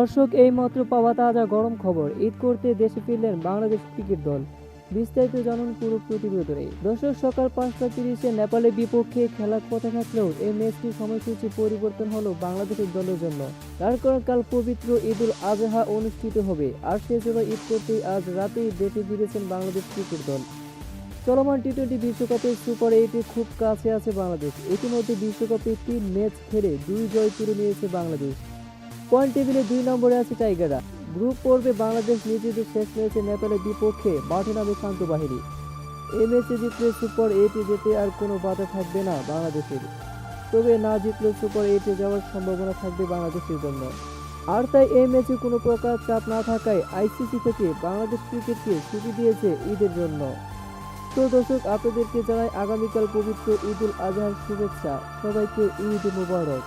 দর্শক, এইমাত্র পাওয়া তাজা গরম খবর। ঈদ করতে দেশে ফিরলেন বাংলাদেশ ক্রিকেট দল। বিস্তারিত জানুন পুরো প্রতিবেদনে। দর্শক, সকাল 5:30-এ নেপালের বিপক্ষে খেলার কথা থাকলেও এই ম্যাচটির সময়সূচি পরিবর্তন হলো বাংলাদেশের দলের জন্য। তার কারণ কাল পবিত্র ঈদুল আজহা অনুষ্ঠিত হবে, আর সেজন্য ঈদ করতেই আজ রাতেই দেশে ফিরেছেন বাংলাদেশ ক্রিকেট দল। চলমান টি-20 বিশ্বকাপের সুপার 8-এ খুব কাছে আছে বাংলাদেশ। ইতিমধ্যে বিশ্বকাপে 3 ম্যাচ হেরে 2 জয় তুলে নিয়েছে বাংলাদেশ। পয়েন্ট টেবিলে 2 নম্বরে আছে টাইগাররা। গ্রুপ পর্বে বাংলাদেশ নিজেদের শেষ ম্যাচে নেপালের বিপক্ষে মাঠে নামে শান্ত বাহিনী। এই ম্যাচে জিতলে সুপার 8-এ যেতে আর কোনো বাধা থাকবে না বাংলাদেশের। তবে না জিতলে সুপার 8-এ যাওয়ার সম্ভাবনা থাকবে বাংলাদেশের জন্য। আর তাই এই ম্যাচে কোনো প্রকার চাপ না থাকায় আইসিসি থেকে বাংলাদেশ ক্রিকেটকে ছুটি দিয়েছে ঈদের জন্য। তো দর্শক, আপনাদেরকে জানাই আগামীকাল পবিত্র ঈদুল আজহার শুভেচ্ছা। সবাইকে ঈদ মুবারক।